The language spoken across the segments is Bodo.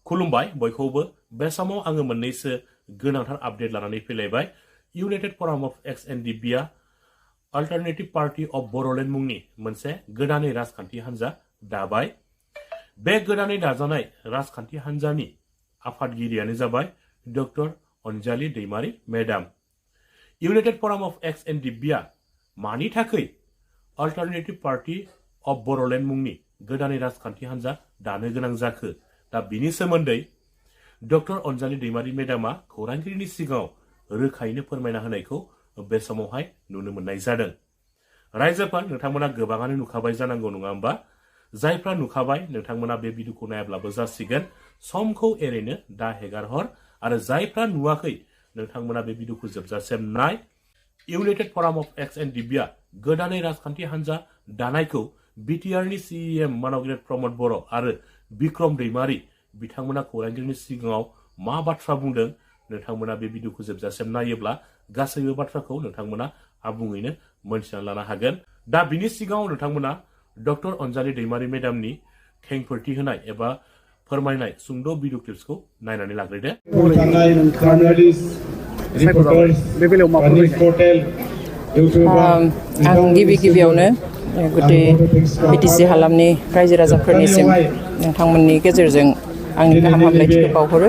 खुलुमबाय बयखौबो बे समाव आङो मोननैसो गोनांथार आपडेट लानानै फैलायबाय। United forum of ex NDFB alternative party of Bodoland मुंनि मोनसे गोदानै राजखान्थि हान्जा दाबाय। बे गोदानै दाजानाय राजखान्थि हान्जानि आफादगिरियानो जाबाय doctor Anjali Daimary madam. United forum of ex NDFB मानि थाखाय अल्टारनेटिभ पार्टी अफ बर'लेण्ड मुंनि गोदानै राजखान्थि हान्जा दानो गोनां जाखो, दा बिनि सोमोन्दै डक्टर अनजालि दैमारी मेडामा खौरांगिरिनि सिगाङाव रोखायैनो फोरमायना होनायखौ बे समावहाय नुनो मोननाय जादों। रायजोफोर, नोंथांमोना गोबाङानो नुखाबाय जानांगौ नङा होमबा? जायफ्रा नुखाबाय नोंथांमोना बे भिडिअखौ नायाब्लाबो जासिगोन, समखौ एरैनो दा हेगारहर। आरो जायफ्रा नुवाखै नोंथांमोना बे भिडिअखौ जोबजासिम नाय। इउनाइटेड फराम अफ एक्स-एन-डि-बिआ गोदानै राजखान्थि हान्जा दानायखौ बिटिआरनि सिएम मानगेन्द्र प्रमद बर' आरो बिक्रम दैमारी बिथांमोना खौरांगिरिनि सिगाङाव मा बाथ्रा बुंदों, नोंथांमोना बे भिडिअखौ जोबजासिम नायोब्ला गासैबो बाथ्राखौ नोंथांमोना आबुङैनो मोनथिना लानो हागोन। दा बिनि सिगाङाव नोंथांमोना डक्टर अनजालि दैमारी मेडामनि खेंफोरथि होनाय एबा फोरमायनाय सुंद' भिडिअ क्लिप्सखौ नायनानै लाग्रोदो। आं गिबियावनो गुदि बिटिसि हालामनि रायजो राजाफोरनिसिम नोंथांमोननि गेजेरजों आंनि गाहाम हामलायथिखौ बावहरो।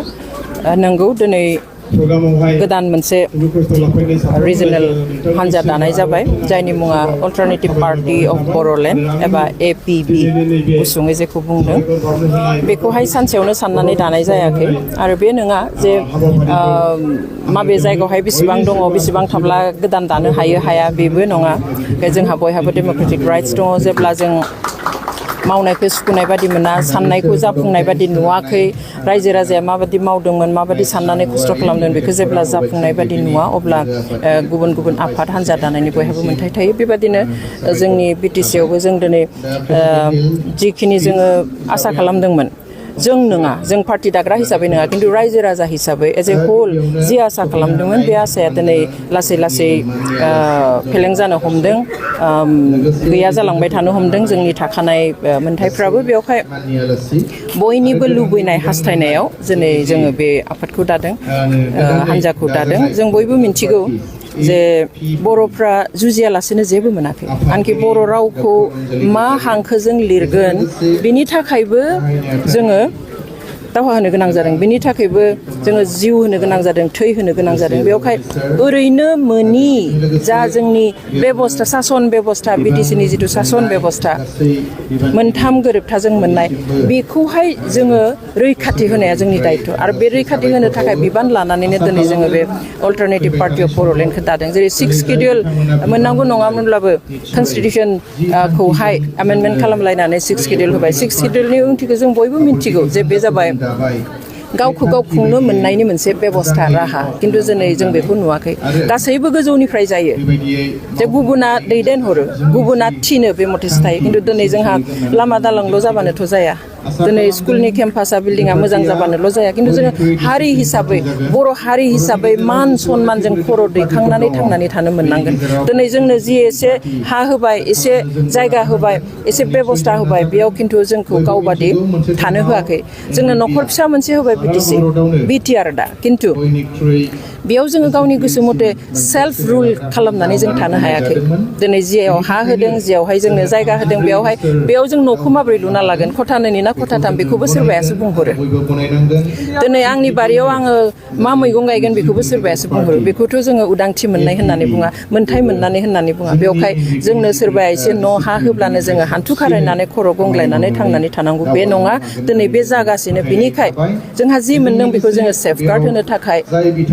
नंगौ, दिनै गोदान मोनसे रिजनेल हान्जा दानाय जाबाय, जायनि मुङा अल्टारनेटिभ पार्टी अफ बर'लेण्ड एबा एपिबि गुसुङै जेखौ बुंदों। बेखौहाय सानसेयावनो साननानै दानाय जायाखै आरो बे नङा जे माबे जायगायावहाय बेसेबां दङ, बेसेबां थाब्ला गोदान दानो हायो हाया, बेबो नङा। जोंहा बयहाबो डेम'क्रेटिक राइट्स दङ। जेब्ला जों मावनायखौ सुखुनाय बादि मोना, साननायखौ जाफुंनाय बादि नुवाखै, रायजो राजाया माबादि मावदोंमोन, माबादि साननानै खस्थ' खालामदों, बेखौ जेब्ला जाफुंनाय बादि नुवा, अब्ला गुबुन गुबुन आफाद हान्जा दानायनि बयहाबो मोन्थाय थायो। बेबादिनो जोंनि बिटिसिआवबो जों दिनै जिखिनि जोङो आसा खालामदोंमोन, जों नङा, जों पार्टी दाग्रा हिसाबै नङा, खिन्थु रायजो राजा हिसाबै एज ए होल जि आसा खालामदोंमोन, बे आसाया दिनै लासै लासै फेलें जानो हमदों, गैया जालांबाय थानो हमदों। जोंनि थाखानाय मोन्थायफ्राबो बेवहाय बयनिबो लुबैनाय हास्थायनायाव दिनै जोङो बे आफादखौ दादों, हान्जाखौ दादों। जों बयबो मिन्थिगौ जे बर'फ्रा जुजियालासेनो जेबो मोनाखै। आनखि बर' रावखौ मा हांखोजों लिरगोन, बिनि थाखायबो जोङो दावहा होनो गोनां जादों, बिनि थाखायबो जोङो जिउ होनो गोनां जादों, थै होनो गोनां जादों। बेवहाय ओरैनो मोनि जा जोंनि बेबस्था, सासन बेबस्था, बिटिसिनि जिथु सासन बेबस्था, मोनथाम गोरोबथाजों मोननाय, बेखौहाय जोङो रैखाथि होनाया जोंनि दायित्व। आरो बे रैखाथि होनो थाखाय बिबान लानानैनो दिनै जोङो बे अल्टारनेटिभ पार्टी अफ बर'लेण्डखौ दादों। जेरै 6 शिडिउल मोननांगौ नङामोनब्लाबो कनस्टिटिउसनखौहाय एमेन्डमेन्ट खालामलायनानै 6 शिडिउल होबाय। 6 शिडिउलनि ओंथिखौ जों बयबो मिन्थिगौ जे बे जाबाय गावखौ गाव खुंनो मोननायनि मोनसे बेबस्था, राहा। खिन्थु दिनै जों बेखौ नुवाखै। गासैबो गोजौनिफ्राय जायो, जे गुबुना दैदेनहरो, गुबुना थिनो, बे मथेसो थायो। खिन्थु दिनै जोंहा लामा दालांल' जाबानोथ' जाया, दिनै स्कुलनि केम्पासा, बिल्डिङा मोजां जाबानोल' जाया। खिन्थु जोङो हारि हिसाबै, बर' हारि हिसाबै मान सन्मानजों खर' दैखांनानै थांनानै थानो मोननांगोन। दिनै जोंनो जि एसे हा होबाय, एसे जायगा होबाय, एसे बेबस्था होबाय, बेयाव खिन्थु जोंखौ गावबादि थानो होआखै। जोंनो न'खर फिसा मोनसे होबाय बिटिआर दा, खिन्थु बेयाव जोङो गावनि गोसो मथे सेल्फ रुल खालामनानै जों थानो हायाखै। दिनै जियाव हा होदों, जियावहाय जोंनो जायगा होदों, बेयाव जों न'खौ माबोरै लुना लागोन, खथानैनि ना खथाथाम, बेखौबो सोरबायासो बुंहरो। दिनै आंनि बारियाव आङो मा मैगं गायगोन, बेखौबो सोरबायासो बुंहरो। बेखौथ' जोङो उदांथि मोननाय होननानै बुङा, मोन्थाय मोननानै होननानै बुङा। बेवहाय जोंनो सोरबाया एसे न' हा होब्लानो जोङो हान्थु खारायनानै खर' गंग्लायनानै थांनानै थानांगौ, बे नङा। दिनै बे जागासिनो। बिनिखाय जोंहा जि मोनदों बेखौ जोङो सेफगार्ड होनो थाखाय,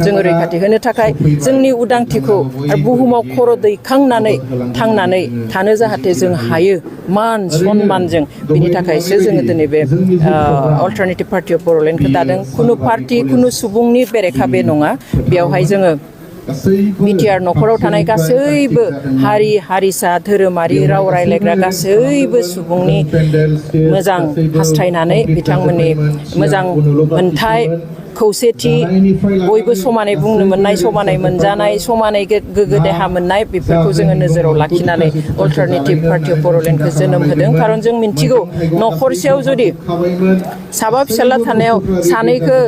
जोङो रैखाथि होनो थाखाय, जोंनि उदांथिखौ आरो बुहुमाव खर' दैखांनानै थांनानै थानो जाहाथे जों हायो मान सन्मानजों, बिनि थाखायसो जोङो दिनै बे अल्टारनेटिभ पार्टी अफ बर'लेण्डखौ दादों। खुनु पार्टी, खुनु सुबुंनि बेरेखा बे नङा। बेवहाय जोङो बिटिआर न'खराव थानाय गासैबो हारि हारिसा, धोरोमारि, राव रायज्लायग्रा गासैबो सुबुंनि मोजां हास्थायनानै, बिथांमोननि मोजां मोन्थाय, खौसेथि बयबो समानै बुंनो मोननाय समानै मोनजानाय समानै गोग्गो देहा मोननाय बेफोरखौ जोङो नोजोराव लाखिनानै अल्टारनेटिभ पार्टि अफ बड'लेण्डखौ जोनोम होदों खारन जों मिन्थिगौ न'खरसेयाव जुदि साबा फिसाला थानायाव सानैखौ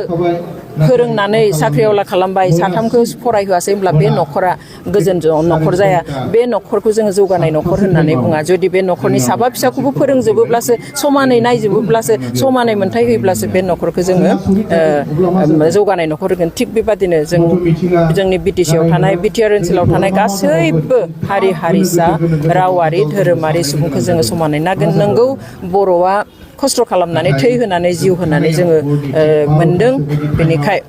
फोरोंनानै साख्रिआवला खालामबाय साथामखौ फरायहोआसै होमब्ला बे न'खरा गोजोन न'खर जाया बे न'खरखौ जोङो जौगानाय न'खर होननानै बुङा जुदि बे न'खरनि साबा फिसाखौबो फोरोंजोबोब्लासो समानै नायजोबोब्लासो समानै मोनथाय होयोब्लासो बे न'खरखौ जोङो जौगानाय न'खर होगोन थिग बेबादिनो जोंनि बिटिसिआव थानाय बिटिआर ओनसोलाव थानाय गासैबो हारि हारिसा रावारि धोरोमारि सुबुंखौ जोङो समानै नागोन नंगौ बर'आ खस्थ' खालामनानै थै होनानै जिउ होनानै जोङो मोनदों बेनिखाय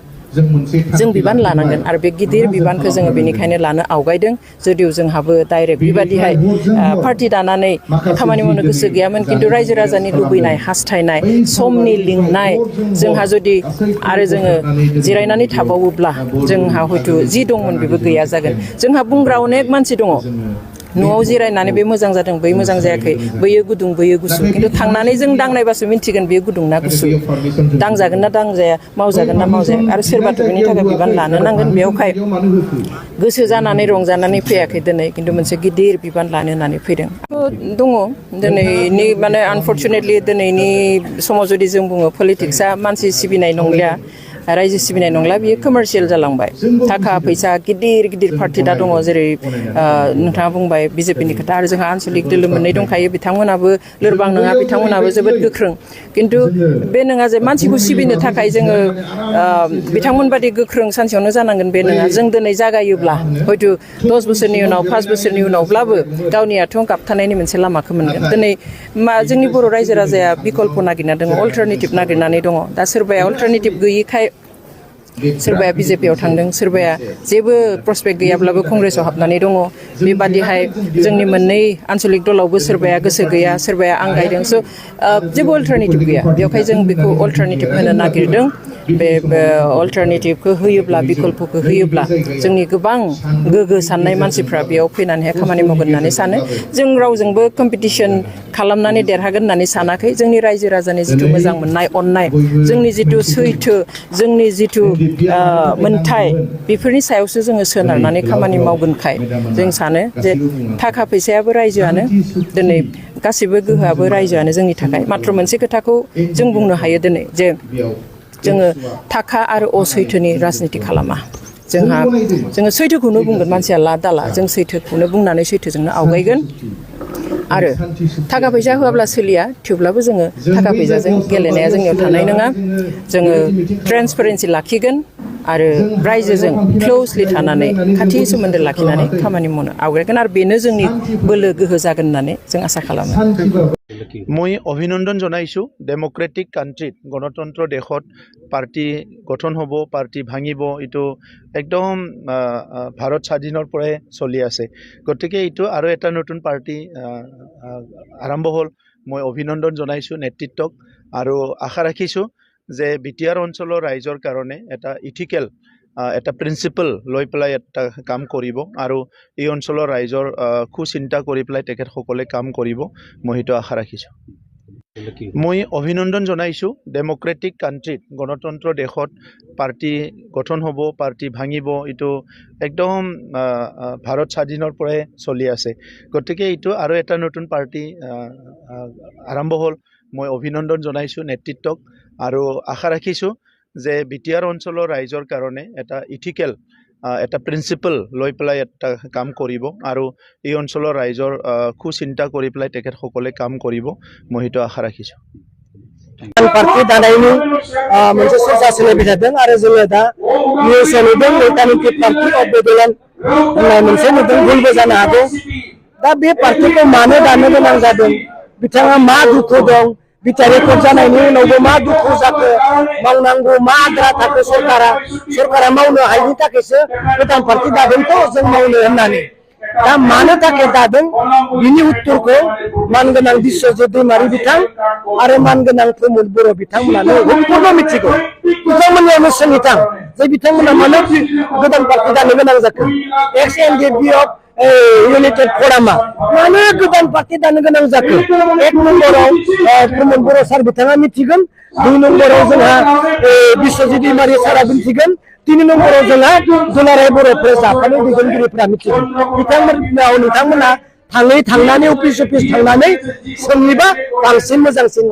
जों बिबान लानांगोन आरो बे गिदिर बिबानखौ जोङो बेनिखायनो लानो आवगायदों जुदिव जोंहाबो डाइरेक्ट बेबादिहाय पार्टि दानानै खामानि मावनो गोसो गैयामोन खिन्थु रायजो राजानि लुबैनाय हास्थायनाय समनि लिंनाय जोंहा जुदि आरो जोङो जिरायनानै थाबावोब्ला जोंहा हयथ' जि दंमोन बेबो गैया जागोन जोंहा बुंग्रा अनेक मानसि दङ न'आव जिरायनानै बे मोजां जादों बै मोजां जायाखै बैयो गुदुं बैयो गुसु खिन्थु थांनानै जों दांनायबासो मिन्थिगोन बेयो गुदुं ना गुसु दांजागोन ना दांजाया मावजागोन ना मावजाया आरो सोरबाथ' बेनि थाखाय बिबान लानो नांगोन बेयावहाय गोसो जानानै रंजानानै फैयाखै दिनै खिन्थु मोनसे गिदिर बिबान लानो होननानै फैदों दङ दिनैनि माने आनफर्चुनेटलि दिनैनि समाव जुदि जों बुङो पलिटिक्सआ मानसि सिबिनाय नंलिया रायजो सिबिनाय नंला बियो कमार्शियेल जालांबाय थाखा फैसा गिदिर गिदिर पार्टि दा दङ जेरै नोंथाङा बुंबाय बिजेपिनि खोथा आरो जोंहा आनसलिक दोलो मोननै दंखायो बिथांमोनाबो लोरबां नङा बिथांमोनाबो जोबोद गोख्रों खिन्थु बे नङा जे मानसिखौ सिबिनो थाखाय जोङो बिथांमोन बादि गोख्रों सानसेयावनो जानांगोन बे नङा जों दिनै जागायोब्ला हयथ' 10 बोसोरनि उनाव 5 बोसोरनि उनावब्लाबो गावनि आथिङाव गाबथानायनि मोनसे लामाखौ मोनगोन दिनै जोंनि बर' रायजो राजाया बिकल्प नागिरना दङ अल्टारनेटिभ नागिरनानै दङ दा सोरबाया अल्टारनेटिभ गैयिखाय सोरबाया बिजेपिआव थांदों सोरबाया जेबो प्रसपेक्ट गैयाब्लाबो कंग्रेसआव हाबनानै दङ बेबादिहाय जोंनि मोननै आनसलिक दलावबो सोरबाया गोसो गैया सोरबाया आंगायदों स' जेबो अल्टारनेटिभ गैया बेवहाय जों बेखौ अल्टारनेटिभ होनो नागिरदों बे अल्टारनेटिभखौ होयोब्ला बिकल्पखौ होयोब्ला जोंनि गोबां गोग्गो साननाय मानसिफ्रा बेयाव फैनानैहाय खामानि मावगोन होननानै सानो जों रावजोंबो कम्पिटिसन खालामनानै देरहागोन होननानै सानाखै जोंनि रायजो राजानि जिथु मोजां मोननाय अननाय जोंनि जिथु सैथो जोंनि जिथु मोनथाय बेफोरनि सायावसो जोङो सोनारनानै खामानि मावगोनखाय जों सानो जे थाखा फैसायाबो रायजोआनो दिनै गासिबो गोहोआबो रायजोआनो जोंनि थाखाय मात्र मोनसे खोथाखौ जों बुंनो हायो दिनै जे जोङो थाखा आरो असैथोनि राजनिति खालामा जोङो सैथोखौनो बुंगोन मानसिया ला दाला जों सैथोखौनो बुंनानै सैथोजोंनो आवगायगोन आरो थाखा फैसा होआब्ला सोलिया थेवब्लाबो जोङो थाखा फैसाजों गेलेनाया जोंनियाव थानाय नङा जोङो ट्रेन्सपेरेन्सि लाखिगोन आरो रायजोजों क्लोजलि थानानै खाथि सोमोन्दो लाखिनानै खामानि मावनो आवगायगोन आरो बेनो जोंनि बोलो गोहो जागोन होननानै जों आसा खालामो মই অভিনন্দন জনাইছোঁ ডেম'ক্ৰেটিক কাণ্ট্ৰিত গণতন্ত্ৰ দেশত পাৰ্টি গঠন হ'ব পাৰ্টি ভাঙিব এইটো একদম ভাৰত স্বাধীনৰ পৰাই চলি আছে গতিকে এইটো আৰু এটা নতুন পাৰ্টি আৰম্ভ হ'ল মই অভিনন্দন জনাইছোঁ নেতৃত্বক আৰু আশা ৰাখিছোঁ যে বিটিআৰ অঞ্চলৰ ৰাইজৰ কাৰণে এটা ইথিকেল এটা প্ৰিন্সিপল লৈ পেলাই এটা কাম কৰিব আৰু এই অঞ্চলৰ ৰাইজৰ সুচিন্তা কৰি পেলাই তেখেতসকলে কাম কৰিব মই সেইটো আশা ৰাখিছোঁ মই অভিনন্দন জনাইছোঁ ডেম'ক্ৰেটিক কাণ্ট্ৰিত গণতন্ত্ৰ দেশত পাৰ্টি গঠন হ'ব পাৰ্টি ভাঙিব এইটো একদম ভাৰত স্বাধীনৰ পৰাই চলি আছে গতিকে এইটো আৰু এটা নতুন পাৰ্টি আৰম্ভ হ'ল মই অভিনন্দন জনাইছোঁ নেতৃত্বক আৰু আশা ৰাখিছোঁ যে বিটিআৰ অঞ্চলৰ ৰাইজৰ কাৰণে এটা ইথিকেল এটা প্ৰিন্সিপল লৈ পেলাই এটা কাম কৰিব আৰু এই অঞ্চলৰ ৰাইজৰ সুচিন্তা কৰি পেলাই তেখেতসকলে কাম কৰিব মই সেইটো আশা ৰাখিছোঁ पार्टी दानायनि मोनसे चर्चा सोलिबाय थादों आरो जोङो दा निउसाव नुदों अल्टारनेटिभ पार्टी अफ बड'लेण्ड होननाय मोनसे नुदों भुलबो जानो हागौ दा बे पार्टिखौ मानो दानो गोनां जादों बिथाङा मा दुखु दं बिटिआर रेकर्ड जानायनि उनावबो मा दुखु जाखो मावनांगौ मा आद्रा थाखो सरकारा मावनो हायिनि थाखायसो गोदान पार्टी दादोंथ' जों मावनो होननानै दा मानो थाखाय दादों बिनि उत्तरखौ मानगोनां बिश्वजित दैमारि बिथां आरो मानगोनां प्रमद बर' बिथांमोनानो हकबो मिथिगौ बिथांमोननियावनो सोंहैथां जे बिथांमोना मानो गोदान पार्टी दानो गोनां जाखो एक्स एनडिपि अफ यूनाइटेड फोरामा मानो गोदान पार्टी दानो गोनां जाखो एक नम्बराव प्रमद बर' सार बिथाङा मिथिगोन दुइ नम्बराव जोंहा बिश्वजित दैमारि सारा दिन्थिगोन 3 नम्बराव जोंहा दुलाराय बर' प्रेस आफादनि दैदेनगिरिफोरा मिथिगोन नोंथांमोना थांनानै अफिस थांनानै सोंनिबा बांसिन मोजांसिन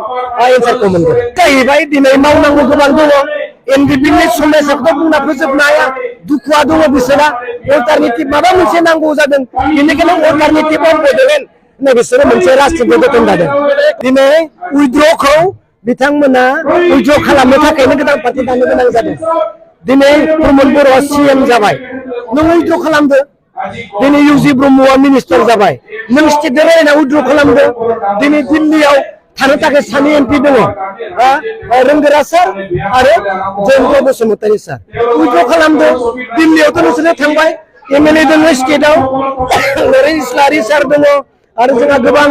एन्सारखौ मोनगोन जाहैबाय दिनै मावनांगौ गोबां दङ एनडिपिनि समस्याखौ बुंना फोजोबनो हाया दुखुआ दङ बिसोरा अल्टारनेटिभ माबा मोनसे नांगौ जादों बेनिखायनो अल्टारनेटिभ अफ बड'लेण्ड होनना बिसोरो मोनसे राष्ट्रीय गठन जादों दिनै उइथड्रखौ बिथांमोना उइथड्र खालामनो थाखायनो गोदान पार्टि दानो गोनां जादों दिनै प्रमद बर'आ सीएम जाबाय नों उइथड्र खालामदो दिनै इउजि ब्रह्मआ मिनिस्टार जाबाय नों स्टेटजों रायलायना उइथड्र खालामदो दिनै दिल्लीयाव थानो थाखाय सानै एमपि दङ रोंगोरा सार आरो जयन्त बसुमतारी सार उइथड्र खालामदो दिल्लीयावथ' नोंसोरो थांबाय एमएलए दङ स्टेटआव लरेन्स इस्लारि सार दङ आरो जोंहा गोबां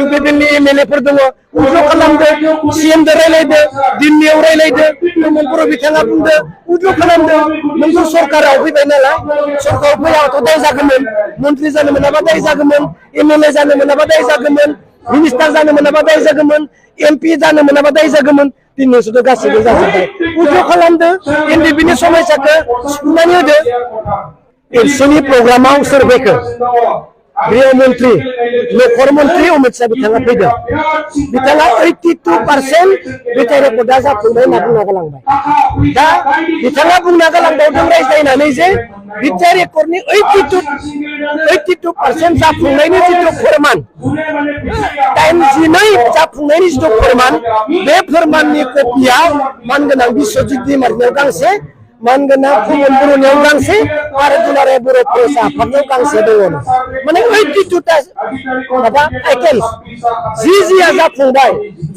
इउपिपिएलनि एमएलएफोर दङ उइथड्र खालामदो सीएमजों रायलायदो दिल्लीयाव रायलायदो प्रमद बर' बिथाङा बुंदो उइथड्र खालामदो नोंथ' सरकाराव फैबाय नालाय सरकाराव फैयाबाथ' दाय जागौमोन मन्त्रि जानो मोनाबा दाय जागौमोन एमएलए जानो मोनाबा दाय जागौमोन मिनिस्टार जानो मोनाबा दाय जागौमोन एमपि जानो मोनाबा दाय जागौमन दिन नोंसोरथ' गासैबो जाजोब्बाय उइथड्र खालामदो एनडिपिनि समस्याखौ सुफुंनानै होदो एबसुनि प्रग्रामाव सोर फैखो गृह मंत्री नखर मंत्री अमित शाह बिथाङा फैदों बिथाङा 82% बिथाइ रेकर्डआ जाफुंबाय होनना बुंना गालांबाय दा बिथाङा बुंना गालांबावदों रायज्लायनानै जे बिथाइ रेकर्डनि 82% जाफुंनायनि जिथु फोरमान 82 जाफुंनायनि जिथु फोरमान बे फोरमाननि कपिया मानगोनां बिश्वजित दैमारिनाव गांसे मानगोनां प्रमद बर'नियाव गांसे आरो दुलाराय बर' प्रेस आफादनियाव गांसे दङ माने 82टा माबा आइटेम्स जिया जाफुंबाय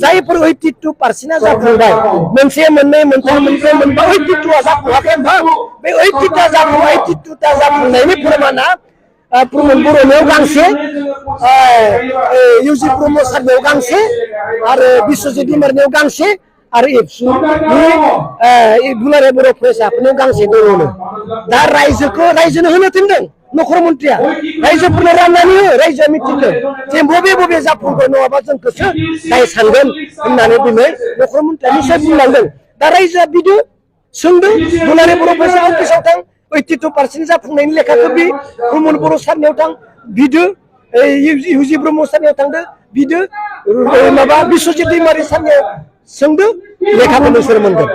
जायफोर 82%आ जाफुंबाय मोनसे मोननै मोनथाम मोनब्रै मोनबा 82आ जाफुङाखै होनबा बे 82टा जाफुंनायनि फोरमाना प्रमद बर'नियाव गांसे इउजि ब्रह्म सारनियाव गांसे आरो बिश्वजित दैमारिनियाव गांसे आरो एबसुनि दुलाराय बर' प्रेस आफादनियाव गांसे दङनो दा रायजोनो होनो थिनदों नखर मन्त्रिया रायजोफोरनो राननानै हो रायजोआ मिथिदों जे बबे जाफुंगोन नङाबा जोंखौसो दाय सानगोन होननानै दिनै नखर मन्त्रिया निसय बुंलांदों दा रायजोआ बिदो सोंदों दुलाराय बर' प्रेस अफिसाव थां 82% जाफुंनायनि लेखाखौ बि प्रमद बर' सारनियाव थां बिदो इउजि ब्रह्म सारनियाव थांदो बिदो माबा बिश्वजित दैमारि सारनियाव सोंदो लेखाखौ नोंसोर मोनगोन